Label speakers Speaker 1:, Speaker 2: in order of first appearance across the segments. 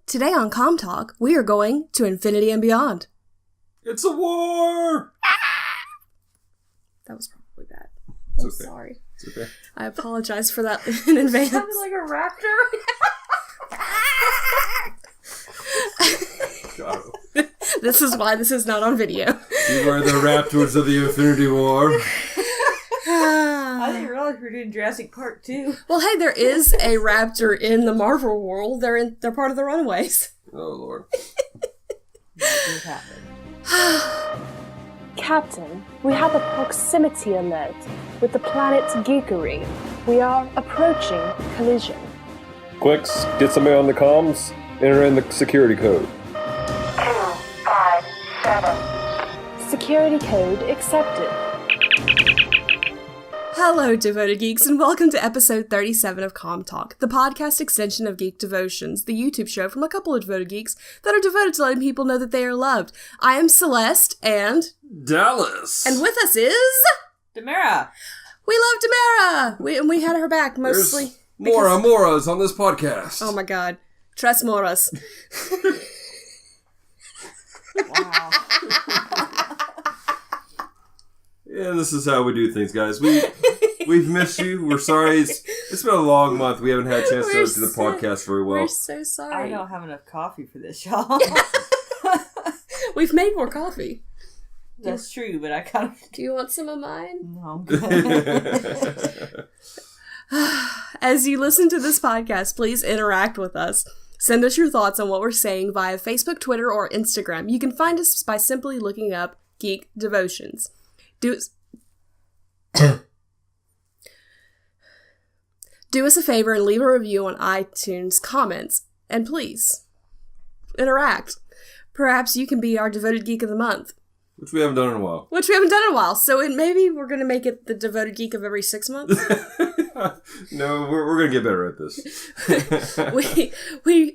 Speaker 1: Today on Comm Talk, we are going to infinity and beyond.
Speaker 2: It's a war!
Speaker 1: That was probably bad.
Speaker 2: It's
Speaker 1: I'm
Speaker 2: okay.
Speaker 1: sorry.
Speaker 2: It's okay.
Speaker 1: I apologize for that in advance.
Speaker 3: Sounded like a raptor.
Speaker 1: This is why this is not on video.
Speaker 2: You are the raptors of the Infinity War.
Speaker 3: I didn't realize we were doing Jurassic Park 2.
Speaker 1: Well, hey, there is a raptor in the Marvel world. They're part of the Runaways.
Speaker 2: Oh, Lord.
Speaker 3: Nothing's happened.
Speaker 4: Captain, we have a proximity alert with the planet Geekery. We are approaching collision.
Speaker 5: Quicks, get somebody on the comms, enter in the security code.
Speaker 4: 257. Security code accepted.
Speaker 1: Hello, devoted geeks, and welcome to episode 37 of Comm Talk, the podcast extension of Geek Devotions, the YouTube show from a couple of devoted geeks that are devoted to letting people know that they are loved. I am Celeste, and
Speaker 2: Dallas.
Speaker 1: with us is
Speaker 3: Damara.
Speaker 1: we love Damara. We had her back mostly.
Speaker 2: There's more Amoras on this podcast.
Speaker 1: Oh my God, Tres Moras.
Speaker 3: Wow.
Speaker 2: Yeah, this is how we do things, guys. We've missed you. We're sorry. It's been a long month. We haven't had a chance to do the podcast very well.
Speaker 1: We're so sorry.
Speaker 3: I don't have enough coffee for this, y'all.
Speaker 1: We've made more coffee.
Speaker 3: That's true, but I kind of...
Speaker 1: Do you want some of mine?
Speaker 3: No, I'm good.
Speaker 1: As you listen to this podcast, please interact with us. Send us your thoughts on what we're saying via Facebook, Twitter, or Instagram. You can find us by simply looking up Geek Devotions. Do us a favor and leave a review on iTunes comments. And please, interact. Perhaps you can be our Devoted Geek of the Month.
Speaker 2: Which we haven't done in a while.
Speaker 1: So maybe we're going to make it the Devoted Geek of every 6 months.
Speaker 2: No, we're going to get better at this.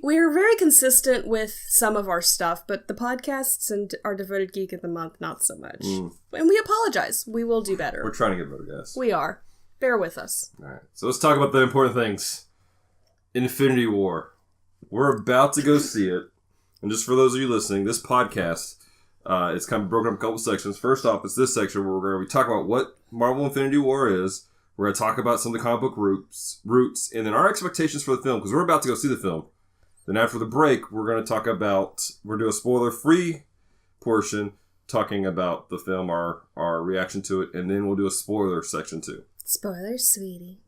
Speaker 1: We're very consistent with some of our stuff, but the podcasts and our Devoted Geek of the Month, not so much. And we apologize. We will do better.
Speaker 2: We're trying to get better, guys.
Speaker 1: We are. Bear with us.
Speaker 2: All right. So let's talk about the important things. Infinity War. We're about to go see it. And just for those of you listening, this podcast, it's kind of broken up in a couple sections. First off, it's this section where we're going to be talking about what Marvel Infinity War is. We're going to talk about some of the comic book roots, and then our expectations for the film, because we're about to go see the film. Then after the break, we're going to talk about, we're doing a spoiler-free portion, talking about the film, our reaction to it, and then we'll do a spoiler section too.
Speaker 1: Spoilers, sweetie.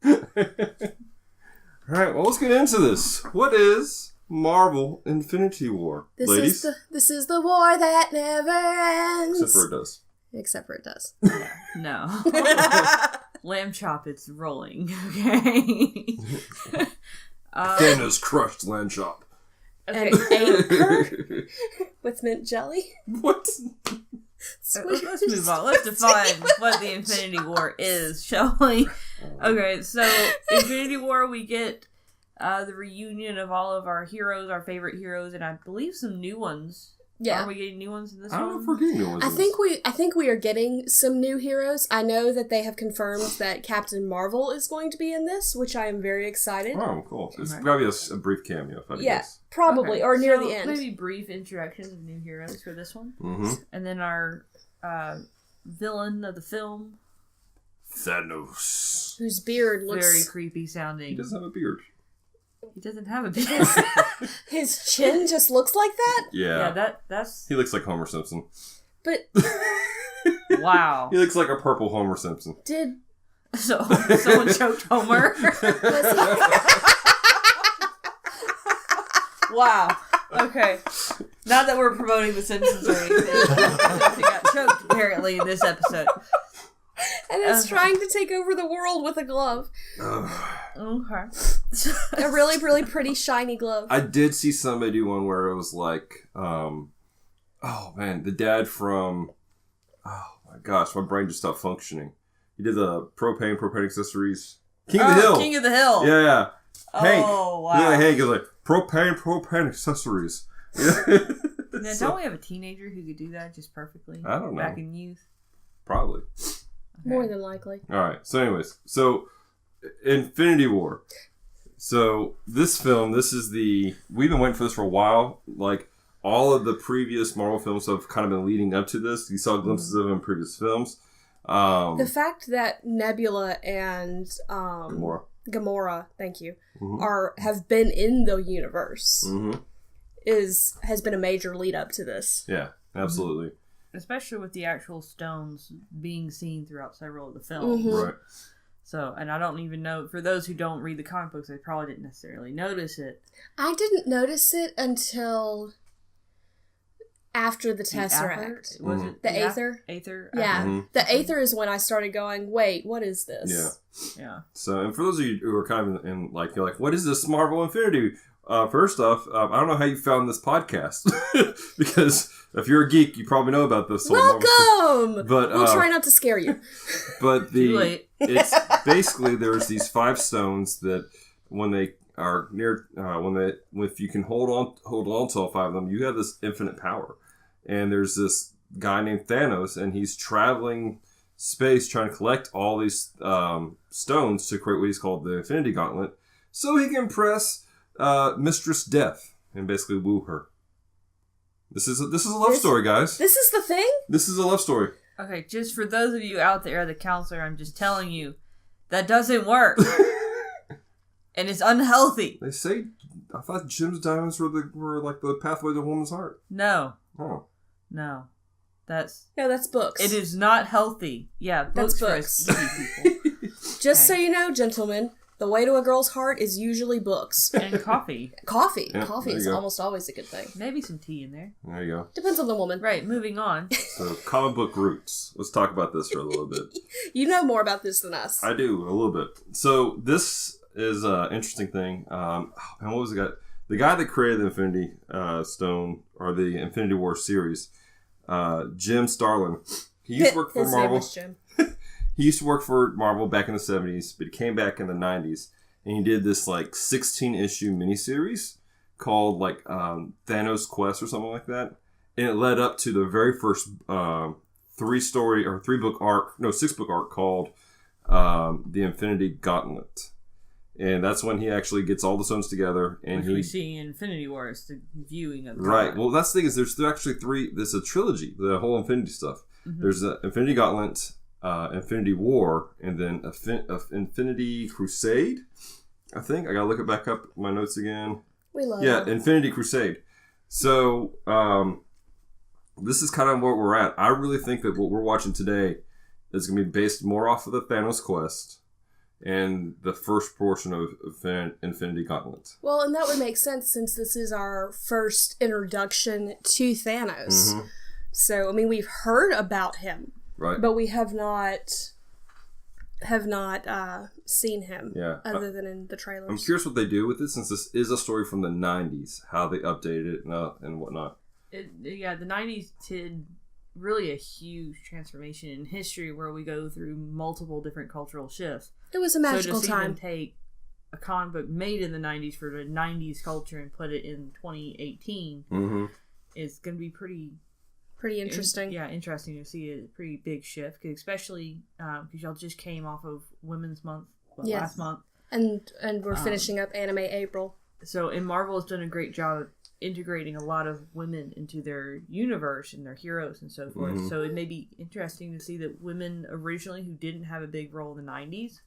Speaker 2: Alright, well, let's get into this. What is Marvel Infinity War, ladies?
Speaker 1: This is the war that never ends.
Speaker 2: Except for it does.
Speaker 3: No. Lamb chop, it's rolling. Okay.
Speaker 2: Thanos crushed Land Chop.
Speaker 3: Okay.
Speaker 1: An anchor with mint jelly.
Speaker 2: What?
Speaker 3: Let's move on. Let's define what the Infinity War is, shall we? Okay, so Infinity War, we get the reunion of all of our heroes, our favorite heroes, and I believe some new ones.
Speaker 1: Yeah.
Speaker 3: Are we getting new ones in this
Speaker 2: I
Speaker 3: one?
Speaker 2: don't know if we're getting new ones.
Speaker 1: I think we are getting some new heroes. I know that they have confirmed that Captain Marvel is going to be in this, which I am very excited.
Speaker 2: Oh, cool. It's
Speaker 3: Okay.
Speaker 2: probably a brief cameo, if I guess.
Speaker 1: Probably,
Speaker 3: Okay,
Speaker 1: or near
Speaker 3: so
Speaker 1: the end.
Speaker 3: Maybe brief introductions of new heroes for this one.
Speaker 2: Mm-hmm.
Speaker 3: And then our villain of the film.
Speaker 2: Thanos.
Speaker 1: Whose beard looks...
Speaker 3: Very creepy sounding.
Speaker 2: He doesn't have a beard.
Speaker 3: He doesn't have a beard.
Speaker 1: His chin just looks like that?
Speaker 2: Yeah.
Speaker 3: That's...
Speaker 2: He looks like Homer Simpson.
Speaker 1: But
Speaker 3: Wow.
Speaker 2: He looks like a purple Homer Simpson.
Speaker 1: did...
Speaker 3: So, someone choked Homer. Wow. Okay. Not that we're promoting The Simpsons or anything. He got choked, apparently, in this episode.
Speaker 1: And is trying to take over the world with a glove.
Speaker 3: Okay.
Speaker 1: A really, really pretty shiny glove.
Speaker 2: I did see somebody do one where it was like, oh man, the dad from, oh my gosh, my brain just stopped functioning. He did the propane accessories. King of the Hill.
Speaker 3: King of the Hill.
Speaker 2: Yeah. Hank.
Speaker 3: Oh, wow.
Speaker 2: Yeah, Hank is like, propane accessories.
Speaker 3: Now, don't we have a teenager who could do that just perfectly?
Speaker 2: I don't know.
Speaker 3: Back in youth?
Speaker 2: Probably.
Speaker 1: More than likely.
Speaker 2: All right. So anyways, Infinity War. So this film, we've been waiting for this for a while. Like all of the previous Marvel films have kind of been leading up to this. You saw glimpses of it in previous films.
Speaker 1: The fact that Nebula and Gamora, thank you, have been in the universe has been a major lead up to this.
Speaker 2: Yeah, absolutely.
Speaker 3: Especially with the actual stones being seen throughout several of the films.
Speaker 2: Right.
Speaker 3: So, and I don't even know, for those who don't read the comic books, they probably didn't necessarily notice it.
Speaker 1: I didn't notice it until after the Tesseract.
Speaker 3: Was it
Speaker 1: the Aether?
Speaker 3: Aether?
Speaker 1: Yeah. The Aether is when I started going, wait, what is this?
Speaker 3: Yeah.
Speaker 2: So, and for those of you who are kind of in like, you're like, what is this Marvel Infinity? First off, I don't know how you found this podcast. Because if you're a geek, you probably know about this.
Speaker 1: Welcome!
Speaker 2: But
Speaker 1: we'll try not to scare you.
Speaker 2: But it's basically there's these 5 stones that when they are near, if you can hold on to all 5 of them, you have this infinite power. And there's this guy named Thanos, and he's traveling space trying to collect all these stones to create what he's called the Infinity Gauntlet, so he can impress Mistress Death and basically woo her. This is a love story, guys.
Speaker 1: This is the thing?
Speaker 2: This is a love story.
Speaker 3: Okay, just for those of you out there, the counselor, I'm just telling you, that doesn't work. And it's unhealthy.
Speaker 2: They say, I thought Jim's diamonds were like the pathway to a woman's heart.
Speaker 3: No.
Speaker 2: Oh.
Speaker 3: No. That's
Speaker 1: books.
Speaker 3: It is not healthy. Yeah, books. For us geeky people.
Speaker 1: Just so you know, gentlemen, the way to a girl's heart is usually books.
Speaker 3: And coffee.
Speaker 1: Coffee.
Speaker 2: Yeah,
Speaker 1: coffee is almost always a good thing.
Speaker 3: Maybe some tea in there.
Speaker 2: There you go.
Speaker 1: Depends on the woman.
Speaker 3: Right, moving on.
Speaker 2: So, comic book roots. Let's talk about this for a little bit.
Speaker 1: You know more about this than us.
Speaker 2: I do, a little bit. So, this is an interesting thing. And what was the guy? The guy that created the Infinity Stone, or the Infinity War series, Jim Starlin. He used to work for Marvel.
Speaker 1: His name was Jim.
Speaker 2: He used to work for Marvel back in the 70s, but he came back in the 90s, and he did this, 16-issue miniseries called, Thanos Quest or something like that. And it led up to the very first 6-book arc called The Infinity Gauntlet. And that's when he actually gets all the stones together. And
Speaker 3: we see in Infinity War, it's the viewing of the
Speaker 2: Right.
Speaker 3: comic.
Speaker 2: Well, that's the thing is there's actually 3, there's a trilogy, the whole Infinity stuff. Mm-hmm. There's the Infinity Gauntlet, Infinity War, and then Infinity Crusade, I think. I gotta look it back up my notes again.
Speaker 1: We love
Speaker 2: it. Infinity Crusade. So, this is kind of where we're at. I really think that what we're watching today is going to be based more off of the Thanos Quest and the first portion of Infinity Gauntlet.
Speaker 1: Well, and that would make sense since this is our first introduction to Thanos. Mm-hmm. So, I mean, we've heard about him.
Speaker 2: Right.
Speaker 1: But we have not seen him other than in the trailers.
Speaker 2: I'm curious what they do with it, since this is a story from the 90s, how they updated it and whatnot.
Speaker 3: The 90s did really a huge transformation in history where we go through multiple different cultural shifts.
Speaker 1: It was a magical
Speaker 3: time. So to
Speaker 1: time.
Speaker 3: even take a comic book made in the 90s for the 90s culture and put it in 2018 is going to be pretty interesting. Interesting to see a pretty big shift, especially because y'all just came off of Women's Month last month,
Speaker 1: and we're finishing up Anime April.
Speaker 3: So, and Marvel has done a great job of integrating a lot of women into their universe and their heroes and so forth. Mm-hmm. So it may be interesting to see that women originally who didn't have a big role in the 90s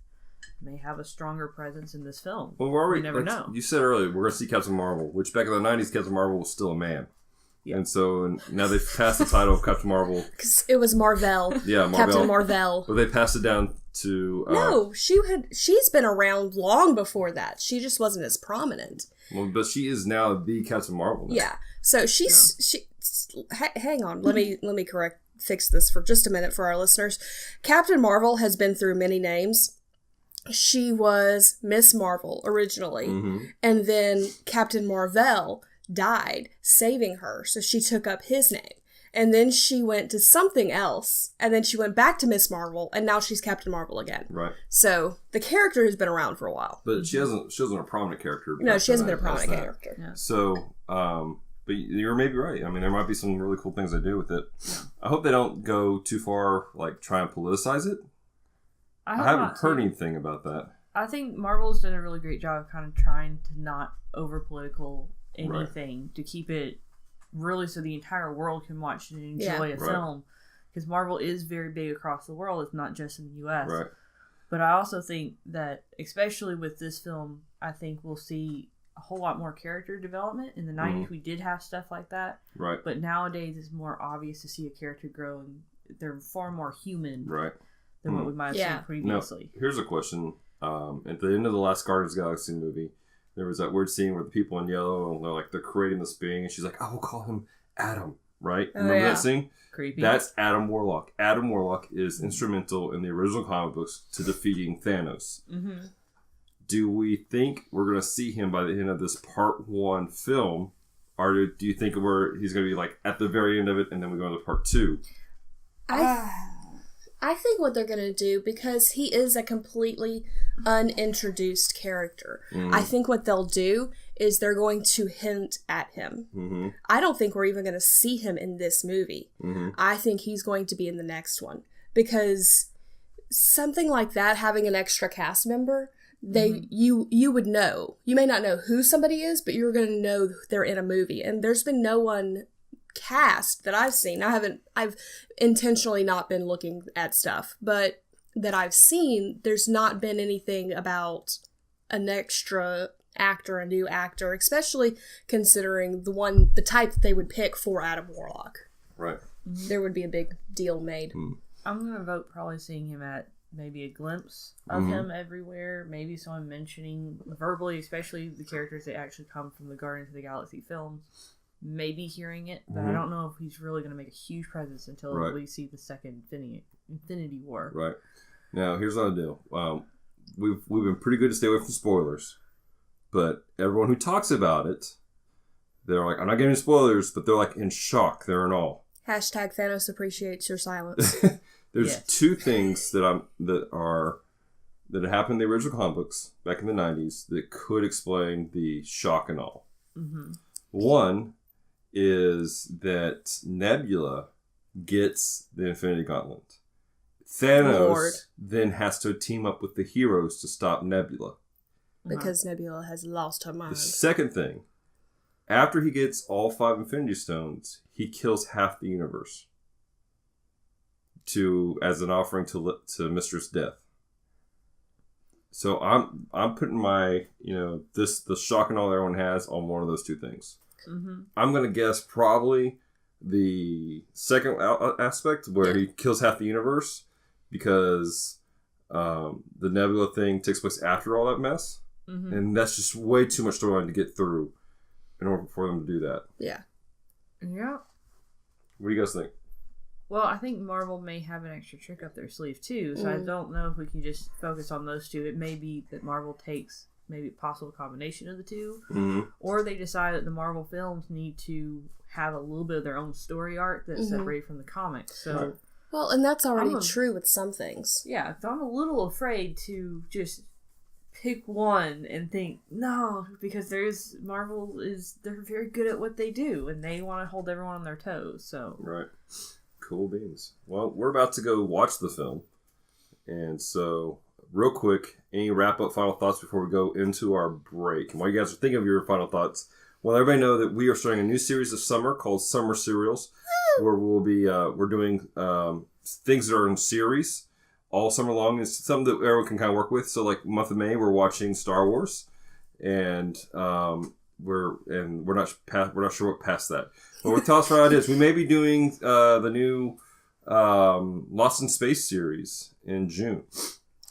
Speaker 3: may have a stronger presence in this film.
Speaker 2: Well, we never know. You said earlier we're going to see Captain Marvel, which back in the 90s, Captain Marvel was still a man. Yeah. And so now they've passed the title of Captain Marvel. Because
Speaker 1: it was Marvel.
Speaker 2: Yeah, Marvel.
Speaker 1: Captain Marvel.
Speaker 2: But they passed it down to...
Speaker 1: no, she's been around long before that. She just wasn't as prominent.
Speaker 2: Well, but she is now the Captain Marvel now.
Speaker 1: Yeah. So hang on. Let me fix this for just a minute for our listeners. Captain Marvel has been through many names. She was Miss Marvel originally. Mm-hmm. And then Captain Marvel died, saving her. So she took up his name. And then she went to something else. And then she went back to Miss Marvel. And now she's Captain Marvel again.
Speaker 2: Right.
Speaker 1: So the character has been around for a while.
Speaker 2: But she wasn't a prominent character.
Speaker 1: No, she hasn't been a prominent character.
Speaker 2: Yeah. So, but you're maybe right. I mean, there might be some really cool things they do with it. Yeah. I hope they don't go too far, try and politicize it. I haven't heard anything about that.
Speaker 3: I think Marvel's done a really great job of kind of trying to not over political anything to keep it really so the entire world can watch and enjoy a film. Because Marvel is very big across the world. It's not just in the U.S.
Speaker 2: Right.
Speaker 3: But I also think that, especially with this film, I think we'll see a whole lot more character development. In the 90s, we did have stuff like that.
Speaker 2: Right.
Speaker 3: But nowadays, it's more obvious to see a character grow, and they're far more human than what we might have seen previously.
Speaker 2: Now, here's a question. At the end of the last Guardians of the Galaxy movie, there was that weird scene where the people in yellow, and they're creating this being, and she's like, I will call him Adam, right? Remember that scene?
Speaker 3: Creepy.
Speaker 2: That's Adam Warlock. Adam Warlock is instrumental in the original comic books to defeating Thanos. Mm-hmm. Do we think we're going to see him by the end of this part 1 film? Or do you think he's going to be at the very end of it and then we go into part 2?
Speaker 1: I think what they're going to do, because he is a completely unintroduced character, I think what they'll do is they're going to hint at him. Mm-hmm. I don't think we're even going to see him in this movie. Mm-hmm. I think he's going to be in the next one. Because something like that, having an extra cast member, you would know. You may not know who somebody is, but you're going to know they're in a movie. And there's been no one cast that I've seen. I've intentionally not been looking at stuff, but that I've seen, there's not been anything about an extra actor, a new actor, especially considering the type that they would pick for Adam Warlock.
Speaker 2: Right.
Speaker 1: There would be a big deal made.
Speaker 3: I'm going to vote probably seeing him at maybe a glimpse of him everywhere, maybe someone mentioning verbally, especially the characters that actually come from the Guardians of the Galaxy films. Maybe hearing it, but I don't know if he's really going to make a huge presence until we see the second Infinity War. Right.
Speaker 2: Now, here's what I do. We've been pretty good to stay away from spoilers, but everyone who talks about it, they're like, I'm not getting spoilers, but they're in shock. They're in awe.
Speaker 1: Hashtag Thanos appreciates your silence.
Speaker 2: There's two things that happened in the original comic books back in the 90s that could explain the shock and awe. Mm-hmm. One is that Nebula gets the Infinity Gauntlet. Thanos then has to team up with the heroes to stop Nebula.
Speaker 1: Because Nebula has lost her mind.
Speaker 2: The second thing, after he gets all 5 Infinity Stones, he kills half the universe as an offering to Mistress Death. So I'm putting my, the shock and all everyone has on one of those two things. Mm-hmm. I'm going to guess probably the second aspect where he kills half the universe because the Nebula thing takes place after all that mess. Mm-hmm. And that's just way too much storyline to get through in order for them to do that.
Speaker 1: Yeah.
Speaker 3: Yeah.
Speaker 2: What do you guys think?
Speaker 3: Well, I think Marvel may have an extra trick up their sleeve too, so I don't know if we can just focus on those two. It may be that Marvel takes maybe a possible combination of the two, or they decide that the Marvel films need to have a little bit of their own story arc that's separated from the comics. So,
Speaker 1: well, and that's already true with some things.
Speaker 3: Yeah, so I'm a little afraid to just pick one and think no, because they're very good at what they do, and they want to hold everyone on their toes. So
Speaker 2: right. Cool beans. Well, we're about to go watch the film. And so, real quick, any wrap-up final thoughts before we go into our break? And while you guys are thinking of your final thoughts, well, everybody know that we are starting a new series this summer called Summer Serials, where we'll be we're doing things that are in series all summer long. It's something that everyone can kind of work with. So, month of May, we're watching Star Wars, and we're not sure what past that. But what tell us right is we may be doing the new Lost in Space series in June.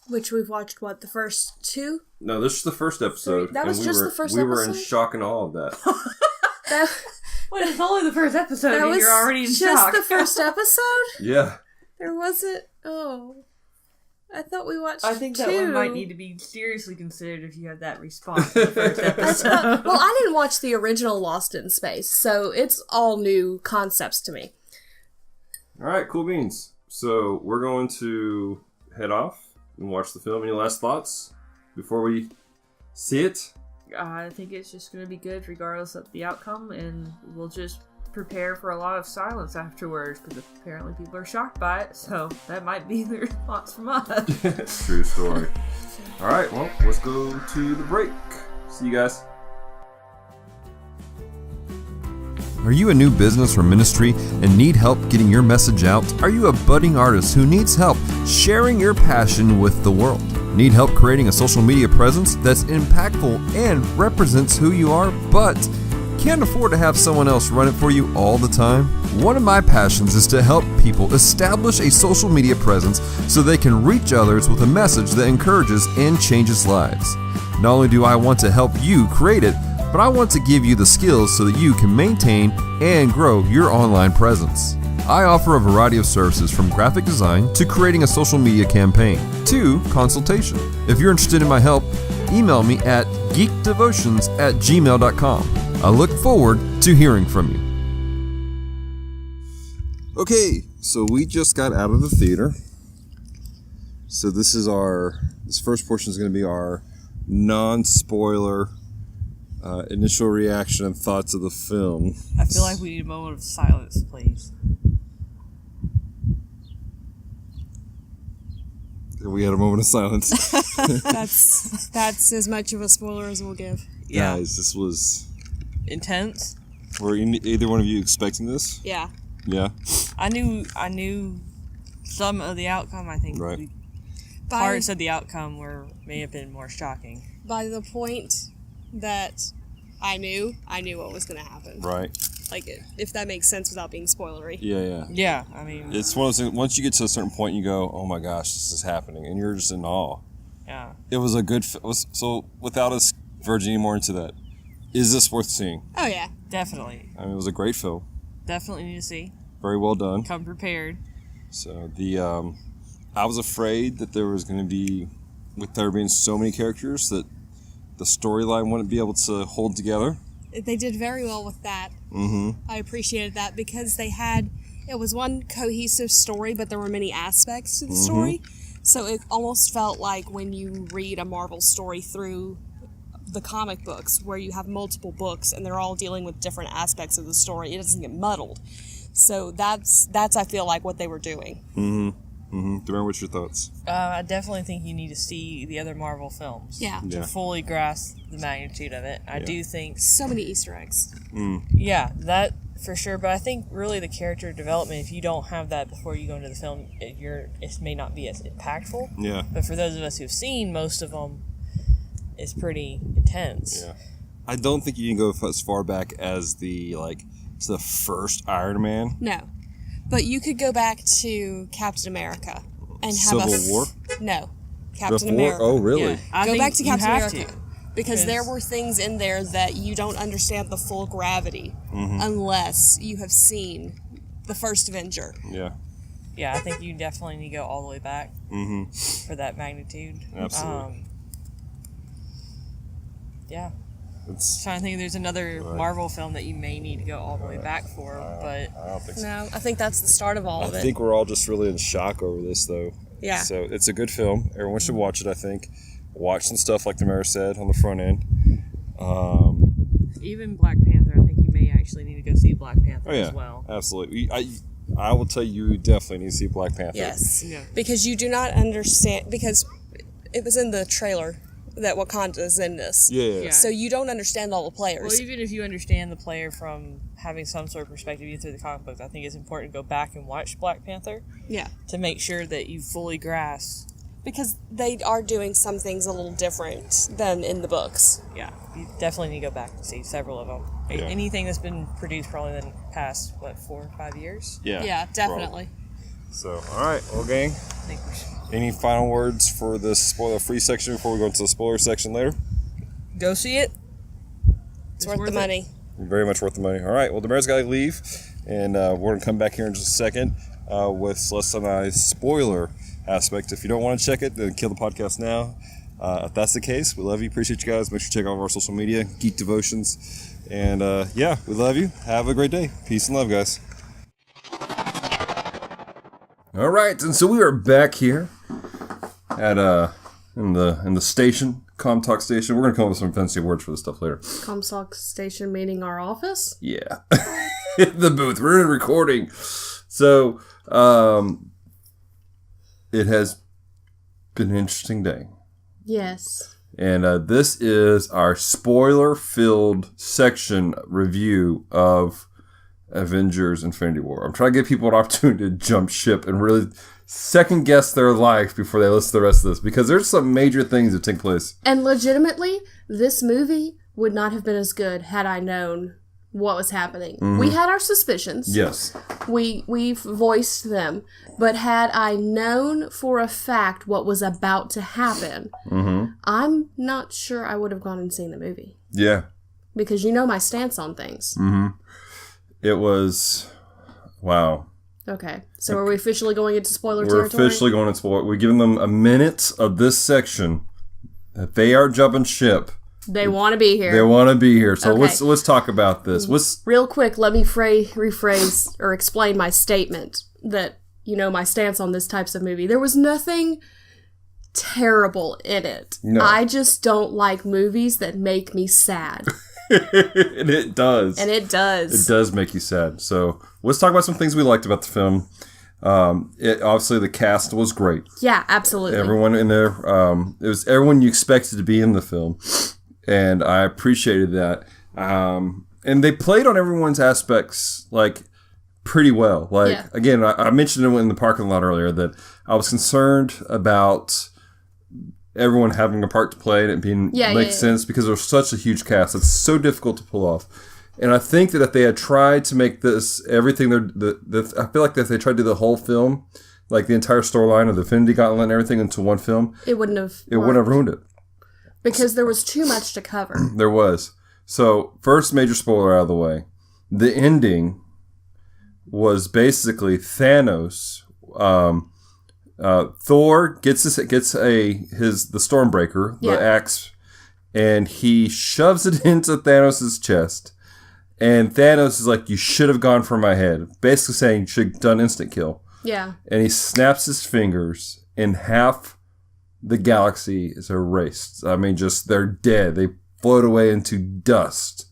Speaker 1: Which we've watched, the first 2?
Speaker 2: No, this is the first episode.
Speaker 1: That was just the first episode?
Speaker 2: We were in shock and awe of that.
Speaker 3: Well, it's only the first episode and you're already in shock.
Speaker 1: Just the first episode?
Speaker 2: Yeah.
Speaker 1: There wasn't... Oh... I thought we watched 2.
Speaker 3: I think that one might need to be seriously considered if you have that response to the first episode.
Speaker 1: Well, I didn't watch the original Lost in Space, so it's all new concepts to me.
Speaker 2: All right, cool beans. So we're going to head off and watch the film. Any last thoughts before we see it?
Speaker 3: I think it's just going to be good regardless of the outcome, and we'll just prepare for a lot of silence afterwards, because apparently people are shocked by it, so that might be the response from us.
Speaker 2: True story. All right, well, let's go to the break. See you guys.
Speaker 6: Are you a new business or ministry and need help getting your message out? Are you a budding artist who needs help sharing your passion with the world? Need help creating a social media presence that's impactful and represents who you are, but can't afford to have someone else run it for you all the time? One of my passions is to help people establish a social media presence so they can reach others with a message that encourages and changes lives. Not only do I want to help you create it, but I want to give you the skills so that you can maintain and grow your online presence. I offer a variety of services from graphic design to creating a social media campaign to consultation. If you're interested in my help, email me at geekdevotions@gmail.com. I look forward to hearing from you.
Speaker 5: Okay, so we just got out of the theater. So this first portion is going to be our non-spoiler initial reaction and thoughts of the film.
Speaker 3: I feel like we need a moment of silence, please.
Speaker 5: We had a moment of silence.
Speaker 1: That's as much of a spoiler as we'll give.
Speaker 3: Yeah.
Speaker 5: Guys, this was
Speaker 3: Intense.
Speaker 5: Were either one of you expecting this?
Speaker 1: Yeah.
Speaker 5: Yeah.
Speaker 3: I knew some of the outcome. I think
Speaker 5: Right.
Speaker 3: parts of the outcome may have been more shocking.
Speaker 1: By the point that I knew what was going to happen.
Speaker 5: Right.
Speaker 1: Like, if that makes sense without being spoilery.
Speaker 5: Yeah.
Speaker 3: Yeah, I mean,
Speaker 5: It's one of those things, once you get to a certain point, you go, oh my gosh, this is happening. And you're just in awe.
Speaker 3: yeah.
Speaker 5: It was a good, so without us verging any more into that, is this worth seeing?
Speaker 1: Oh, yeah.
Speaker 3: Definitely.
Speaker 5: I mean, it was a great film.
Speaker 3: Definitely need to see.
Speaker 5: Very well done.
Speaker 3: Come prepared.
Speaker 5: So I was afraid that there was going to be, with there being so many characters, that the storyline wouldn't be able to hold together.
Speaker 1: They did very well with that.
Speaker 5: Mm-hmm.
Speaker 1: I appreciated that because it was one cohesive story, but there were many aspects to the story. So it almost felt like when you read a Marvel story through the comic books, where you have multiple books and they're all dealing with different aspects of the story. It doesn't get muddled. So that's I feel like what they were doing.
Speaker 5: Damara, what's your thoughts?
Speaker 3: I definitely think you need to see the other Marvel films.
Speaker 1: Yeah.
Speaker 3: To fully grasp the magnitude of it. I do think.
Speaker 1: So many Easter eggs.
Speaker 3: Yeah, that for sure. But I think really the character development, if you don't have that before you go into the film, it may not be as impactful.
Speaker 5: Yeah.
Speaker 3: But for those of us who've seen most of them, it's pretty intense.
Speaker 5: Yeah. I don't think you can go as far back as the first Iron Man.
Speaker 1: No. But you could go back to Captain America and have
Speaker 5: Civil War?
Speaker 1: No. Captain
Speaker 5: Before?
Speaker 1: America.
Speaker 5: Oh, really?
Speaker 3: Yeah, I
Speaker 1: Go
Speaker 3: think
Speaker 1: back to
Speaker 3: you
Speaker 1: Captain
Speaker 3: have
Speaker 1: America.
Speaker 3: to.
Speaker 1: Because there were things in there that you don't understand the full gravity unless you have seen the first Avenger.
Speaker 5: Yeah.
Speaker 3: Yeah, I think you definitely need to go all the way back for that magnitude.
Speaker 5: Absolutely.
Speaker 3: Yeah.
Speaker 5: It's,
Speaker 3: Trying to think if there's another Marvel film that you may need to go all the way back for, but
Speaker 5: I don't think so.
Speaker 1: No, I think that's the start of all of it.
Speaker 5: I think we're all just really in shock over this, though.
Speaker 1: Yeah.
Speaker 5: So it's a good film. Everyone should watch it, I think. Watch some stuff like Damara said on the front end.
Speaker 3: even Black Panther, I think you may actually need to go see Black Panther as well.
Speaker 5: Absolutely. I will tell you definitely need to see Black Panther.
Speaker 1: Yes.
Speaker 3: Yeah.
Speaker 1: Because you do not understand, because it was in the trailer that Wakanda is in this.
Speaker 5: Yeah.
Speaker 1: So you don't understand all the players.
Speaker 3: Well, even if you understand the player from having some sort of perspective even through the comic books, I think it's important to go back and watch Black Panther.
Speaker 1: Yeah.
Speaker 3: To make sure that you fully grasp.
Speaker 1: Because they are doing some things a little different than in the books.
Speaker 3: Yeah. You definitely need to go back and see several of them.
Speaker 5: Yeah.
Speaker 3: Anything that's been produced probably in the past, 4 or 5 years?
Speaker 5: Yeah.
Speaker 1: Yeah, definitely.
Speaker 5: So, alright, well, gang,
Speaker 3: I think we should
Speaker 5: any final words for the spoiler-free section before we go into the spoiler section later?
Speaker 3: go see it.
Speaker 1: It's worth the money.
Speaker 5: Very much worth the money. Alright, well, Damara's got to leave, and we're going to come back here in just a second with Celeste and I's spoiler aspect. If you don't want to check it, then kill the podcast now. If that's the case, we love you. Appreciate you guys. Make sure you check out all of our social media, Geek Devotions. And yeah, we love you. Have a great day. Peace and love, guys.
Speaker 2: All right, and so we are back here at in the station, Comm Talk station. We're gonna come up with some fancy words for this stuff later.
Speaker 1: Comm Talk station meaning our office?
Speaker 2: Yeah.
Speaker 5: in the booth. We're in recording. So, it has been an interesting day.
Speaker 1: Yes.
Speaker 5: And this is our spoiler-filled section review of Avengers Infinity War. I'm trying to give people an opportunity to jump ship and really second-guess their life before they listen to the rest of this, because there's some major things that take place.
Speaker 1: And legitimately, this movie would not have been as good had I known what was happening. Mm-hmm. We had our suspicions.
Speaker 5: Yes.
Speaker 1: We've voiced them. But had I known for a fact what was about to happen, I'm not sure I would have gone and seen the movie.
Speaker 5: Yeah.
Speaker 1: Because you know my stance on things.
Speaker 5: Mm-hmm. It was... Wow.
Speaker 1: Okay. So are we officially going into spoiler
Speaker 5: We're
Speaker 1: territory?
Speaker 5: officially going into spoiler. We're giving them a minute of this section. If they are jumping ship...
Speaker 1: They want to be here.
Speaker 5: They want to be here. So
Speaker 1: okay.
Speaker 5: let's talk about this.
Speaker 1: Real quick, let me rephrase or explain my statement that, my stance on this types of movie. There was nothing terrible in it.
Speaker 5: No.
Speaker 1: I just don't like movies that make me sad.
Speaker 5: And it does.
Speaker 1: It
Speaker 5: does make you sad. So let's talk about some things we liked about the film. Obviously the cast was great.
Speaker 1: Yeah, absolutely.
Speaker 5: Everyone in there, it was everyone you expected to be in the film. And I appreciated that. And they played on everyone's aspects, pretty well. Again, I mentioned it in the parking lot earlier that I was concerned about everyone having a part to play and it being sense because there's such a huge cast. It's so difficult to pull off. And I think that if they had tried to make this everything, I feel like if they tried to do the whole film, like the entire storyline of the Infinity Gauntlet and everything into one film,
Speaker 1: it wouldn't have
Speaker 5: ruined it.
Speaker 1: Because there was too much to cover.
Speaker 5: There was. So, first major spoiler out of the way. The ending was basically Thanos. Thor gets the Stormbreaker, the axe, and he shoves it into Thanos' chest. And Thanos is like, "You should have gone for my head." Basically saying, "You should have done instant kill."
Speaker 1: Yeah.
Speaker 5: And he snaps his fingers, and half the galaxy is erased. I mean, they're dead. They float away into dust.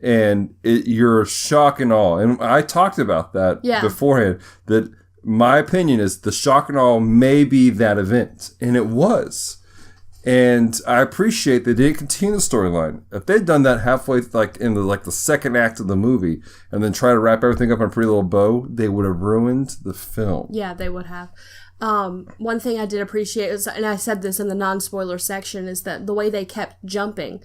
Speaker 5: And you're shock and awe. And I talked about that beforehand, that my opinion is the shock and awe may be that event. And it was. And I appreciate they didn't continue the storyline. If they'd done that halfway, in the second act of the movie, and then try to wrap everything up in a pretty little bow, they would have ruined the film.
Speaker 1: Yeah, they would have. One thing I did appreciate is, and I said this in the non-spoiler section, is that the way they kept jumping,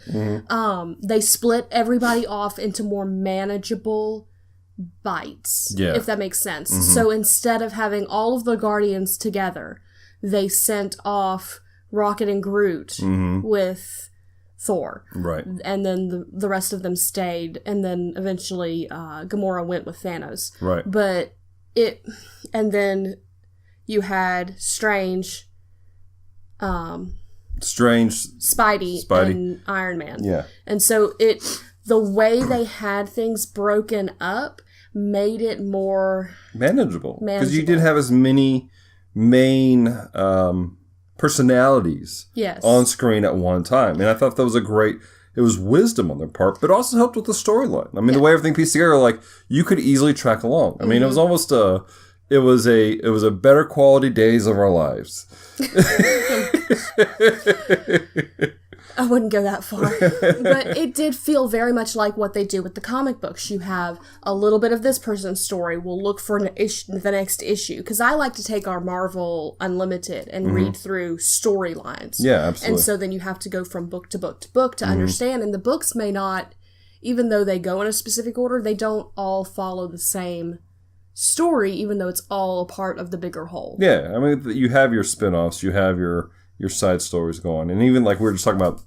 Speaker 1: they split everybody off into more manageable bites, if that makes sense. Mm-hmm. So instead of having all of the Guardians together, they sent off Rocket and Groot with Thor. Right. And then the rest of them stayed, and then eventually Gamora went with Thanos.
Speaker 5: Right.
Speaker 1: But and then you had Spidey, and Iron Man.
Speaker 5: Yeah.
Speaker 1: And so the way they had things broken up made it more
Speaker 5: manageable. Because you didn't have as many main personalities on screen at one time. And I thought that was it was wisdom on their part, but also helped with the storyline. I mean, the way everything pieced together, you could easily track along. I mean, it was almost it was a better quality Days of Our Lives.
Speaker 1: I wouldn't go that far. But it did feel very much like what they do with the comic books. You have a little bit of this person's story. We'll look for the next issue. Because I like to take our Marvel Unlimited and read through storylines.
Speaker 5: Yeah, absolutely.
Speaker 1: And so then you have to go from book to book to book to understand. And the books may not, even though they go in a specific order, they don't all follow the same story, even though it's all a part of the bigger whole.
Speaker 5: Yeah, I mean, you have your spin-offs, you have your side stories going. And even like we were just talking about,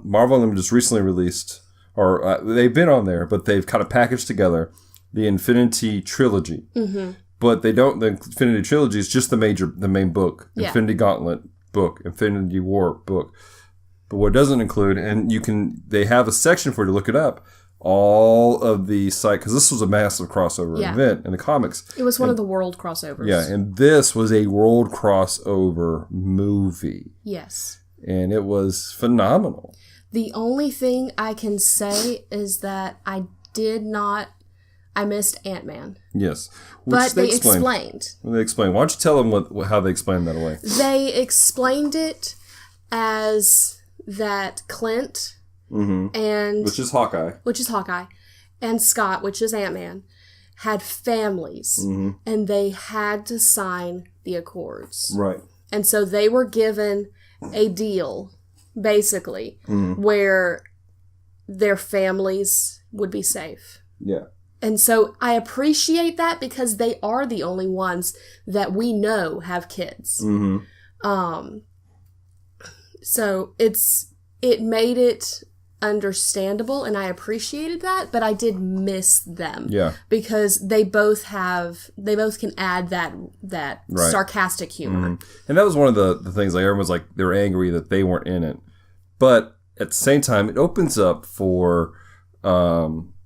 Speaker 5: Marvel Avengers just recently released, or they've been on there, but they've kind of packaged together the Infinity Trilogy. Mm-hmm. But the Infinity Trilogy is just the main book. Yeah. Infinity Gauntlet book, Infinity War book. But what it doesn't include, and they have a section for you to look it up, all of the site, because this was a massive crossover event in the comics.
Speaker 1: It was one of the world crossovers.
Speaker 5: Yeah, and this was a world crossover movie.
Speaker 1: Yes.
Speaker 5: And it was phenomenal.
Speaker 1: The only thing I can say is that I did not I missed Ant-Man.
Speaker 5: Yes.
Speaker 1: But they explained.
Speaker 5: They explained. Why don't you tell them how they explained that away?
Speaker 1: They explained it as that Clint and...
Speaker 5: Which is Hawkeye.
Speaker 1: And Scott, which is Ant-Man, had families. And they had to sign the Accords.
Speaker 5: Right.
Speaker 1: And so they were given a deal, basically, where their families would be safe.
Speaker 5: Yeah.
Speaker 1: And so I appreciate that because they are the only ones that we know have kids. So it made it understandable, and I appreciated that, but I did miss them.
Speaker 5: Yeah.
Speaker 1: Because they both can add that sarcastic humor.
Speaker 5: And that was one of the things, like, everyone was like, they were angry that they weren't in it. But at the same time, it opens up for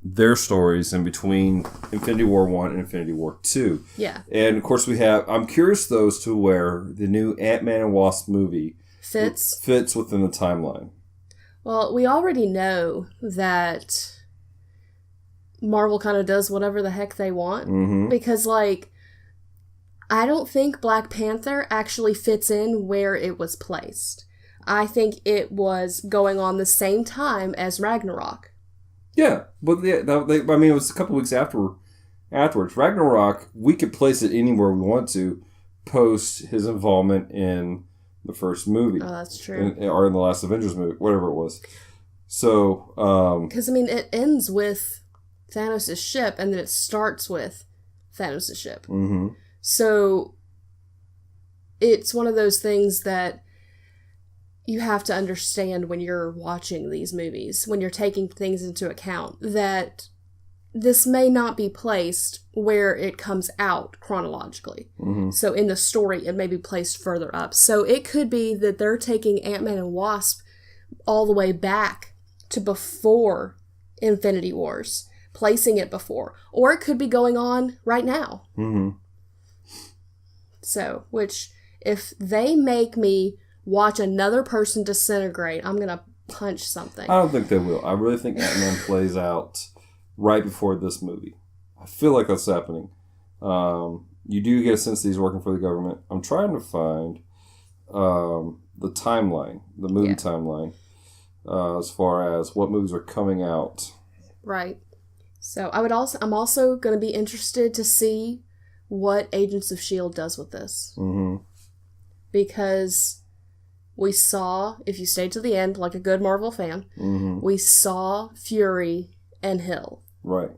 Speaker 5: their stories in between Infinity War 1 and Infinity War 2.
Speaker 1: Yeah.
Speaker 5: And of course I'm curious though as to where the new Ant-Man and Wasp movie fits within the timeline.
Speaker 1: Well, we already know that Marvel kind of does whatever the heck they want. Because, like, I don't think Black Panther actually fits in where it was placed. I think it was going on the same time as Ragnarok.
Speaker 5: Yeah, but it was a couple weeks afterwards. Ragnarok, we could place it anywhere we want to post his involvement in the first movie.
Speaker 1: Oh, that's true.
Speaker 5: Or in the last Avengers movie, whatever it was. So,
Speaker 1: because, it ends with Thanos' ship, and then it starts with Thanos' ship. So, it's one of those things that you have to understand when you're watching these movies, when you're taking things into account, that this may not be placed where it comes out chronologically. So in the story, it may be placed further up. So it could be that they're taking Ant-Man and Wasp all the way back to before Infinity Wars, placing it before. Or it could be going on right now. So, which, if they make me watch another person disintegrate, I'm going to punch something.
Speaker 5: I don't think they will. I really think Ant-Man plays out right before this movie. I feel like that's happening. You do get a sense that he's working for the government. I'm trying to find the timeline, the movie timeline, as far as what movies are coming out.
Speaker 1: Right. So I'm also going to be interested to see what Agents of S.H.I.E.L.D. does with this. Because we saw, if you stayed to the end, like a good Marvel fan, we saw Fury and Hill.
Speaker 5: Right.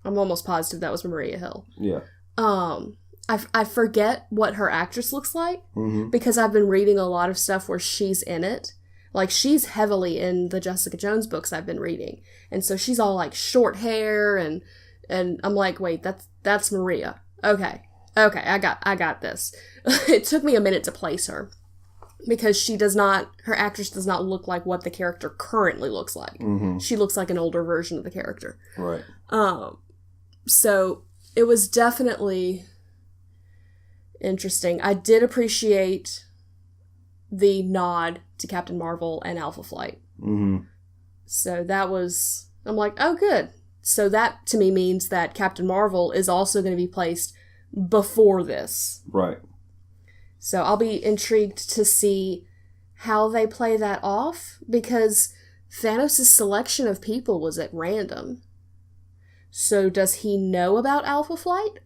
Speaker 1: I'm almost positive that was Maria Hill.
Speaker 5: Yeah.
Speaker 1: I forget what her actress looks like because I've been reading a lot of stuff where she's in it. Like, she's heavily in the Jessica Jones books I've been reading. And so she's all, like, short hair, and I'm like, wait, that's Maria. Okay, I got this. It took me a minute to place her because her actress does not look like what the character currently looks like. She looks like an older version of the character.
Speaker 5: Right.
Speaker 1: So it was definitely interesting. I did appreciate the nod to Captain Marvel and Alpha Flight. So that was, I'm like, oh, good. So that, to me, means that Captain Marvel is also going to be placed before this.
Speaker 5: Right.
Speaker 1: So I'll be intrigued to see how they play that off, because Thanos' selection of people was at random. So does he know about Alpha Flight?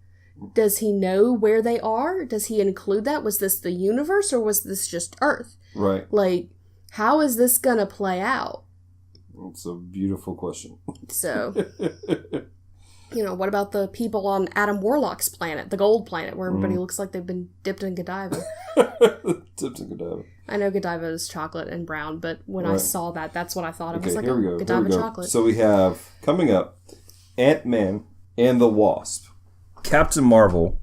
Speaker 1: Does he know where they are? Does he include that? Was this the universe, or was this just Earth?
Speaker 5: Right.
Speaker 1: Like, how is this going to play out?
Speaker 5: It's a beautiful question.
Speaker 1: So, what about the people on Adam Warlock's planet, the Gold Planet, where everybody looks like they've been dipped in Godiva?
Speaker 5: Dipped in Godiva.
Speaker 1: I know Godiva is chocolate and brown, but when I saw that, that's what I thought. I was like,
Speaker 5: here we go.
Speaker 1: Godiva chocolate.
Speaker 5: So we have, coming up, Ant-Man and the Wasp. Captain Marvel,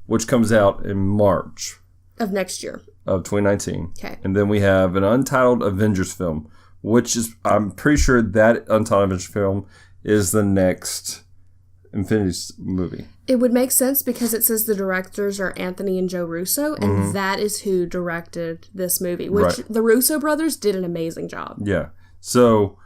Speaker 5: which comes out in March.
Speaker 1: Of next year.
Speaker 5: Of 2019.
Speaker 1: Okay.
Speaker 5: And then we have an untitled Avengers film, which is, I'm pretty sure that untitled Avengers film is the next Infinity movie.
Speaker 1: It would make sense because it says the directors are Anthony and Joe Russo, and that is who directed this movie, which the Russo brothers did an amazing job.
Speaker 5: Yeah. So,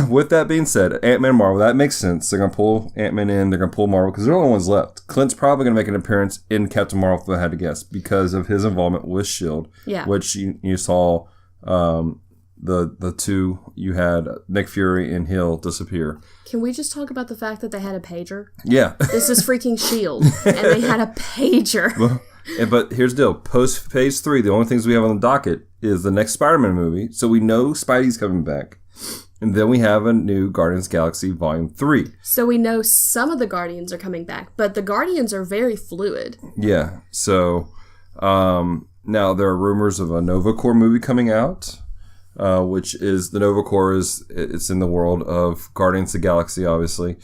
Speaker 5: with that being said, Ant-Man and Marvel, that makes sense. They're going to pull Ant-Man in. They're going to pull Marvel because they're the only ones left. Clint's probably going to make an appearance in Captain Marvel, if I had to guess, because of his involvement with S.H.I.E.L.D., which you saw the two, you had Nick Fury and Hill disappear.
Speaker 1: Can we just talk about the fact that they had a pager?
Speaker 5: Yeah.
Speaker 1: This is freaking S.H.I.E.L.D., and they had a pager.
Speaker 5: But here's the deal. Post Phase 3, the only things we have on the docket is the next Spider-Man movie. So we know Spidey's coming back. And then we have a new Guardians of the Galaxy Volume 3.
Speaker 1: So we know some of the Guardians are coming back, but the Guardians are very fluid.
Speaker 5: Yeah. So now there are rumors of a Nova Corps movie coming out, which is the Nova Corps it's in the world of Guardians of the Galaxy, obviously.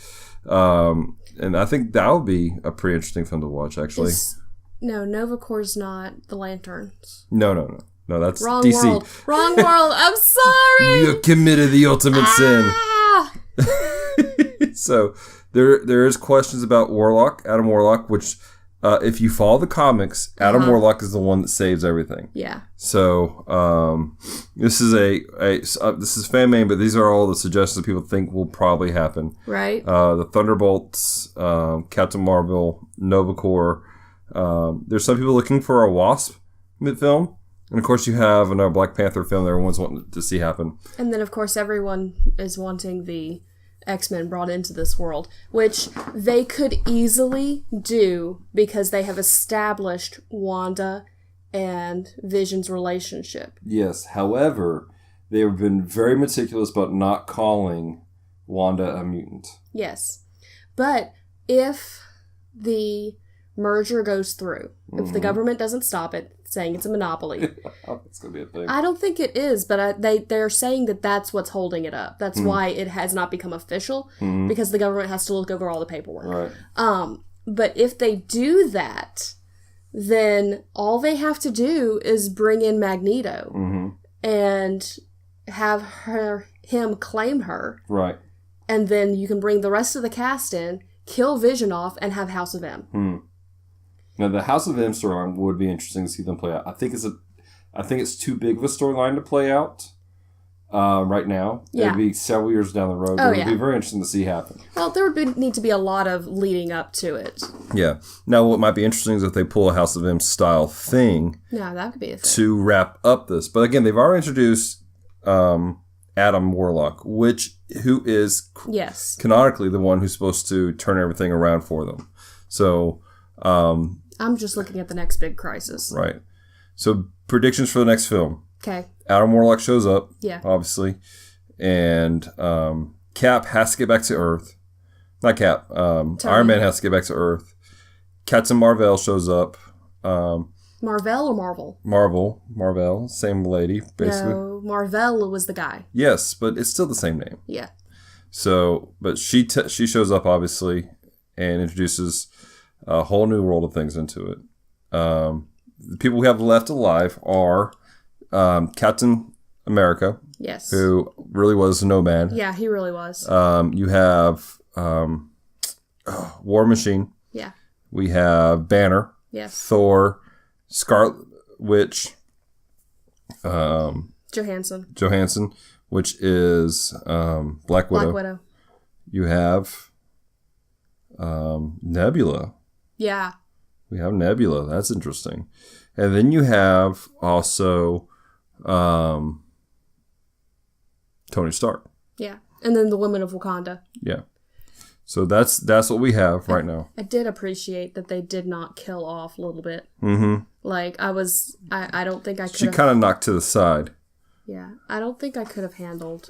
Speaker 5: And I think that would be a pretty interesting film to watch, actually.
Speaker 1: No, Nova Corps not the Lanterns.
Speaker 5: No, that's
Speaker 1: Wrong
Speaker 5: DC.
Speaker 1: world. Wrong world. I'm sorry.
Speaker 5: You committed the ultimate sin. So there is questions about Adam Warlock, which if you follow the comics, Adam Warlock is the one that saves everything.
Speaker 1: Yeah.
Speaker 5: So this is this is fan made, but these are all the suggestions that people think will probably happen.
Speaker 1: Right.
Speaker 5: The Thunderbolts, Captain Marvel, Nova Corps. There's some people looking for a Wasp film. And of course, you have another Black Panther film that everyone's wanting to see happen.
Speaker 1: And then, of course, everyone is wanting the X-Men brought into this world, which they could easily do because they have established Wanda and Vision's relationship.
Speaker 5: Yes. However, they have been very meticulous about not calling Wanda a mutant.
Speaker 1: Yes. But if the merger goes through, if the government doesn't stop it, saying it's a monopoly.
Speaker 5: It's going to be a thing.
Speaker 1: I don't think it is, but they're saying that that's what's holding it up. That's why it has not become official, because the government has to look over all the paperwork.
Speaker 5: Right.
Speaker 1: But if they do that, then all they have to do is bring in Magneto and have him claim her.
Speaker 5: Right.
Speaker 1: And then you can bring the rest of the cast in, kill Vision off, and have House of M.
Speaker 5: Now, the House of M storyline would be interesting to see them play out. I think it's too big of a storyline to play out right now.
Speaker 1: Yeah.
Speaker 5: It'd be several years down the road. But it would be very interesting to see happen.
Speaker 1: Well, there would need to be a lot of leading up to it.
Speaker 5: Yeah. Now, what might be interesting is if they pull a House of M style thing.
Speaker 1: Yeah, that could be a thing.
Speaker 5: To wrap up this. But again, they've already introduced Adam Warlock, who is canonically the one who's supposed to turn everything around for them. So
Speaker 1: I'm just looking at the next big crisis.
Speaker 5: Right. So predictions for the next film.
Speaker 1: Okay.
Speaker 5: Adam Warlock shows up.
Speaker 1: Yeah.
Speaker 5: Obviously. And Cap has to get back to Earth. Not Cap. Iron Man has to get back to Earth. Captain Marvel shows up.
Speaker 1: Marvel or Marvel?
Speaker 5: Marvel. Same lady, basically.
Speaker 1: No, Marvel was the guy.
Speaker 5: Yes, but it's still the same name.
Speaker 1: Yeah.
Speaker 5: So, but she shows up, obviously, and introduces a whole new world of things into it. The people we have left alive are Captain America.
Speaker 1: Yes.
Speaker 5: Who really was a nomad.
Speaker 1: Yeah, he really was.
Speaker 5: You have War Machine.
Speaker 1: Yeah.
Speaker 5: We have Banner.
Speaker 1: Yes.
Speaker 5: Thor. Scarlet Witch. Johansson, which is Black Widow. You have Nebula.
Speaker 1: Yeah.
Speaker 5: We have Nebula. That's interesting. And then you have also Tony Stark.
Speaker 1: Yeah. And then the Women of Wakanda.
Speaker 5: Yeah. So that's what we have right now.
Speaker 1: I did appreciate that they did not kill off a little bit.
Speaker 5: Mm-hmm.
Speaker 1: Like, I don't think I could.
Speaker 5: She kind of knocked to the side.
Speaker 1: Yeah. I don't think I could have handled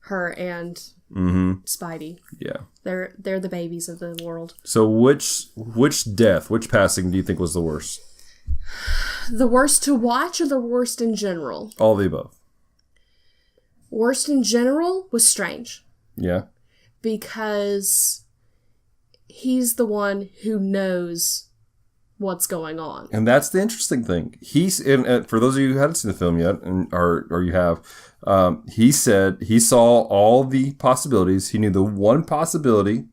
Speaker 1: her and Spidey.
Speaker 5: Yeah.
Speaker 1: They're the babies of the world.
Speaker 5: So which passing do you think was the worst?
Speaker 1: The worst to watch or the worst in general?
Speaker 5: All of the above.
Speaker 1: Worst in general was Strange.
Speaker 5: Yeah.
Speaker 1: Because he's the one who knows what's going on.
Speaker 5: And that's the interesting thing. For those of you who haven't seen the film yet, or you have, he said he saw all the possibilities. He knew the one possibility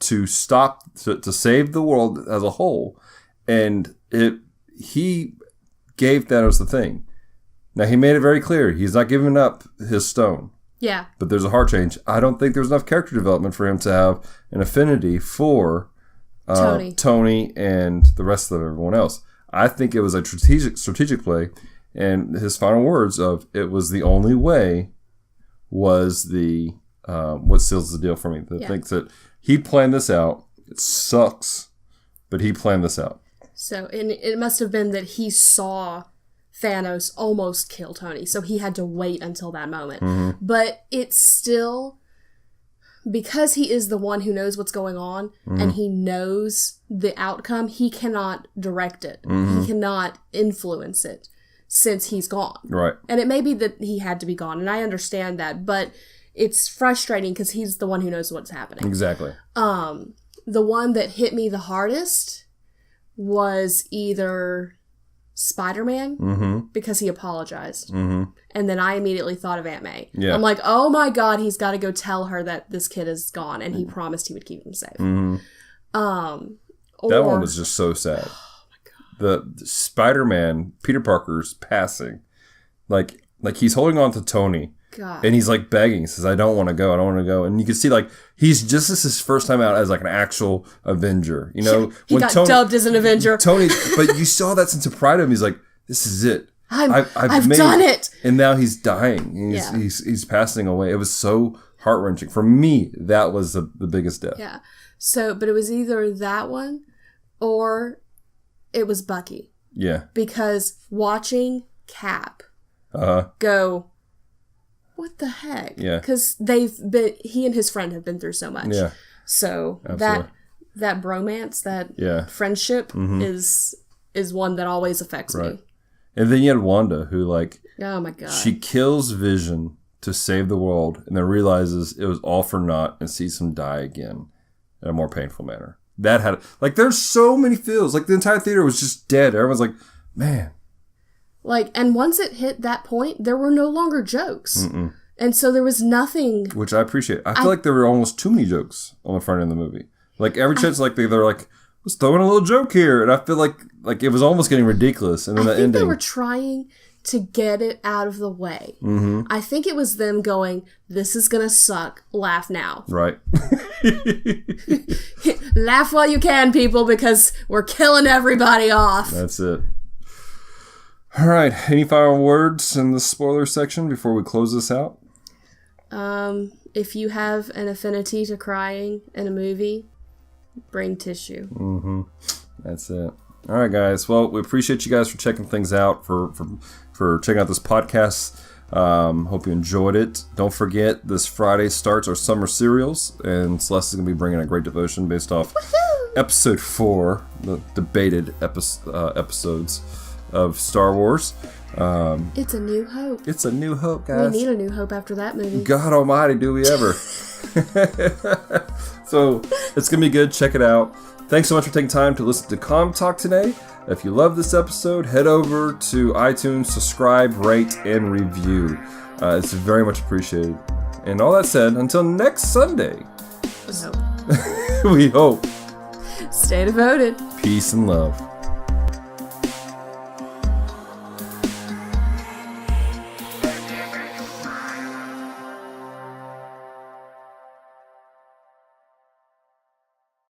Speaker 5: to stop, to save the world as a whole. And he gave Thanos the thing. Now, he made it very clear. He's not giving up his stone.
Speaker 1: Yeah.
Speaker 5: But there's a heart change. I don't think there's enough character development for him to have an affinity for Tony and the rest of everyone else. I think it was a strategic play, and his final words of "it was the only way" was the what seals the deal for me. That thinks that he planned this out. It sucks, but he planned this out.
Speaker 1: So, and it must have been that he saw Thanos almost kill Tony, so he had to wait until that moment. Mm-hmm. But it's still, because he is the one who knows what's going on, and he knows the outcome, he cannot direct it. He cannot influence it since he's gone.
Speaker 5: Right.
Speaker 1: And it may be that he had to be gone, and I understand that, but it's frustrating because he's the one who knows what's happening.
Speaker 5: Exactly.
Speaker 1: The one that hit me the hardest was either Spider-Man, because he apologized. And then I immediately thought of Aunt May. Yeah. I'm like, oh my God, he's got to go tell her that this kid is gone, and he promised he would keep him safe.
Speaker 5: That one was just so sad. Oh my God. The Spider-Man, Peter Parker's passing, like he's holding on to Tony. God. And he's like begging. He says, I don't want to go. I don't want to go. And you can see like this is his first time out as like an actual Avenger. You know,
Speaker 1: he got dubbed as an Avenger.
Speaker 5: Tony, but you saw that sense of pride of him. He's like, this is it. I've
Speaker 1: done it.
Speaker 5: And now he's dying. He's passing away. It was so heart-wrenching. For me, that was the biggest death.
Speaker 1: Yeah. So, but it was either that one or it was Bucky.
Speaker 5: Yeah.
Speaker 1: Because watching Cap go, what the heck?
Speaker 5: Yeah.
Speaker 1: Because he and his friend have been through so much.
Speaker 5: Yeah.
Speaker 1: So
Speaker 5: absolutely.
Speaker 1: that bromance, that friendship is one that always affects me.
Speaker 5: And then you had Wanda, who like,
Speaker 1: oh my God,
Speaker 5: she kills Vision to save the world, and then realizes it was all for naught, and sees him die again in a more painful manner. That had like, there's so many feels. Like the entire theater was just dead. Everyone's like, man.
Speaker 1: Like, and once it hit that point, there were no longer jokes. And so there was nothing.
Speaker 5: Which I appreciate. I feel like there were almost too many jokes on the front end of the movie. Like, every chance, like, they're like, let's throw in a little joke here. And I feel like it was almost getting ridiculous. And then the ending.
Speaker 1: They were trying to get it out of the way. I think it was them going, this is going to suck. Laugh now.
Speaker 5: Right.
Speaker 1: Laugh while you can, people, because we're killing everybody off.
Speaker 5: That's it. All right. Any final words in the spoiler section before we close this out?
Speaker 1: If you have an affinity to crying in a movie, bring tissue.
Speaker 5: That's it. All right, guys. Well, we appreciate you guys for checking things out, for checking out this podcast. Hope you enjoyed it. Don't forget, this Friday starts our summer serials, and Celeste is going to be bringing a great devotion based off episode 4, the debated episodes of Star Wars.
Speaker 1: It's a new hope.
Speaker 5: It's a new hope, guys.
Speaker 1: We need a new hope after that movie.
Speaker 5: God almighty, do we ever. So, it's going to be good. Check it out. Thanks so much for taking time to listen to Comm Talk today. If you love this episode, head over to iTunes, subscribe, rate, and review. It's very much appreciated. And all that said, until next Sunday,
Speaker 1: We hope.
Speaker 5: we hope.
Speaker 1: Stay devoted.
Speaker 5: Peace and love.